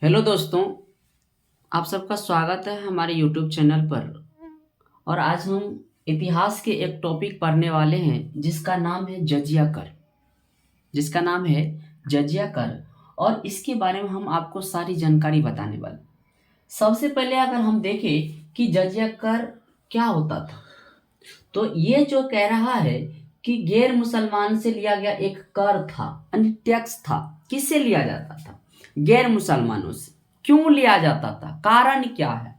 Hello दोस्तों, आप सबका स्वागत है हमारे यूट्यूब चैनल पर। और आज हम इतिहास के एक टॉपिक पढ़ने वाले हैं जिसका नाम है जजिया कर। और इसके बारे में हम आपको सारी जानकारी बताने वाले। सबसे पहले अगर हम देखें कि जजिया कर क्या होता था, तो ये जो कह रहा है कि गैर मुसलमान से लिया गया एक कर था, यानी टैक्स था। किससे लिया जाता था? गैर मुसलमानों से। क्यों लिया जाता था? कारण क्या है?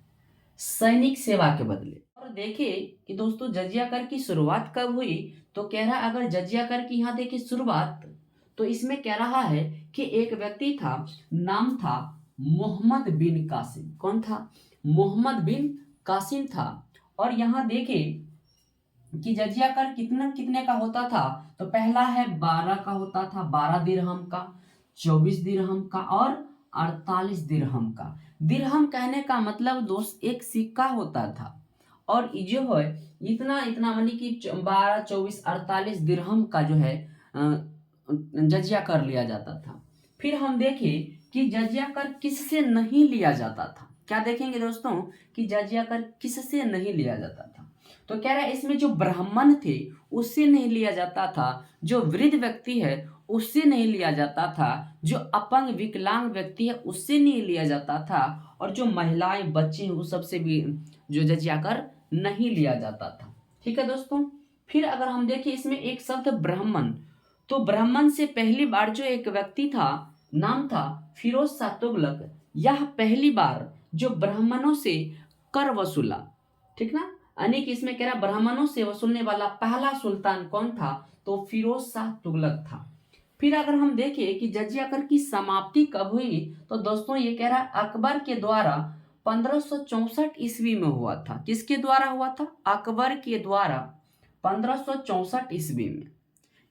सैनिक सेवा के बदले। और देखिए कि दोस्तों, जजिया कर की शुरुआत कब हुई? तो कह रहा है, अगर जजिया कर की यहाँ देखिए शुरुआत, तो इसमें कह रहा है कि एक व्यक्ति था, नाम था मोहम्मद बिन कासिम। कौन था? मोहम्मद बिन कासिम था। और यहाँ देखिए कि जजिया कर कितना कितने का होता था। तो पहला है 12 का होता था, 12 दिरहम का, 24 दिरहम का और 48 दिरहम का। दिरहम कहने का मतलब दोस्त एक सिक्का होता था। और ये जो है इतना इतना मानी कि 12 24 48 दिरहम का जो है जजिया कर लिया जाता था। फिर हम देखें कि जजिया कर किससे नहीं लिया जाता था। क्या देखेंगे दोस्तों कि जजिया कर किससे नहीं लिया जाता था? तो कह रहा है इसमें जो ब्राह्मण थे उससे नहीं लिया जाता था, जो वृद्ध व्यक्ति है उससे नहीं लिया जाता था, जो अपंग विकलांग व्यक्ति है उससे नहीं लिया जाता था, और जो महिलाएं बच्चे हैं उस सबसे भी जो जजिया कर नहीं लिया जाता था। ठीक है दोस्तों। फिर अगर हम देखें इसमें एक शब्द ब्राह्मण, तो ब्राह्मण से पहली बार जो एक व्यक्ति था, नाम था फिरोज शाह तुगलक। यह पहली बार जो ब्राह्मणों से कर वसूला। ठीक ना? यानी कि इसमें कह रहा ब्राह्मणों से वसूलने वाला पहला सुल्तान कौन था? तो फिरोज शाह तुगलक था। फिर अगर हम देखें कि जजिया कर की समाप्ति कब हुई, तो दोस्तों ये कह रहा अकबर के द्वारा 1564 ईस्वी में हुआ था। किसके द्वारा हुआ था? अकबर के द्वारा 1564 ईस्वी में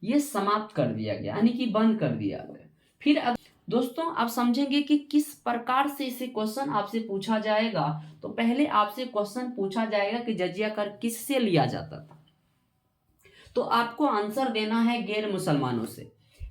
ये समाप्त कर दिया गया, यानी कि बंद कर दिया गया। फिर दोस्तों आप समझेंगे कि किस प्रकार से इसे क्वेश्चन आपसे पूछा जाएगा। तो पहले आपसे क्वेश्चन पूछा जाएगा कि जजिया कर किससे लिया जाता था, तो आपको आंसर देना है गैर मुसलमानों से।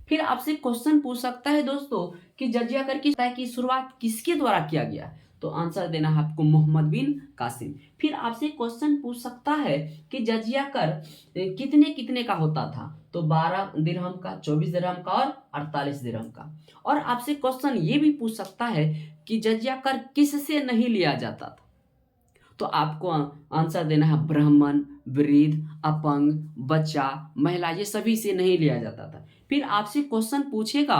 फिर आपसे क्वेश्चन पूछ सकता है दोस्तों कि जजिया कर की शुरुआत किसके द्वारा किया गया? तो आंसर देना है आपको मोहम्मद बिन कासिम। फिर आपसे क्वेश्चन पूछ सकता है कि जजिया कर कितने कितने का होता था? तो 12 दिरहम का, 24 दिरहम का और 48 दिरहम का। और आपसे क्वेश्चन ये भी पूछ सकता है कि जजिया कर किससे नहीं लिया जाता था? तो आपको आंसर देना है ब्राह्मण, वृद्ध, अपंग, बच्चा, महिला, ये सभी से नहीं लिया जाता था। फिर आपसे क्वेश्चन पूछेगा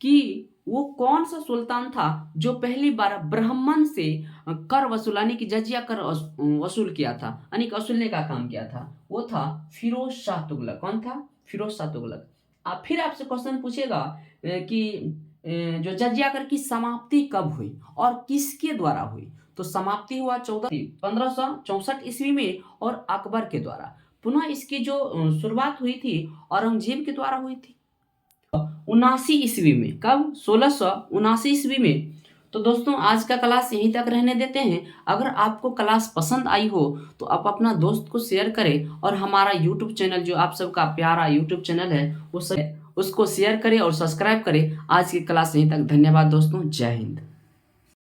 कि वो कौन सा सुल्तान था जो पहली बार ब्राह्मण से कर वसूलाने की जजिया कर वसूल किया था, यानी कि वसूलने का काम किया था। वो था फिरोज शाह तुगलक। कौन था? फिरोज शाह तुगलक। आप फिर आपसे क्वेश्चन पूछेगा कि जो जजिया कर की समाप्ति कब हुई और किसके द्वारा हुई? तो समाप्ति हुआ 1564 ईस्वी में और अकबर के द्वारा। पुनः इसकी जो शुरुआत हुई थी औरंगजेब के द्वारा हुई थी 79 ईस्वी में। कब? 1679 ईस्वी में। तो दोस्तों आज का क्लास यहीं तक रहने देते हैं। अगर आपको क्लास पसंद आई हो तो आप अपना दोस्त को शेयर करें, और हमारा यूट्यूब चैनल जो आप सबका प्यारा यूट्यूब चैनल है उसको शेयर करें और सब्सक्राइब करें। आज की क्लास यहीं तक। धन्यवाद दोस्तों। जय हिंद।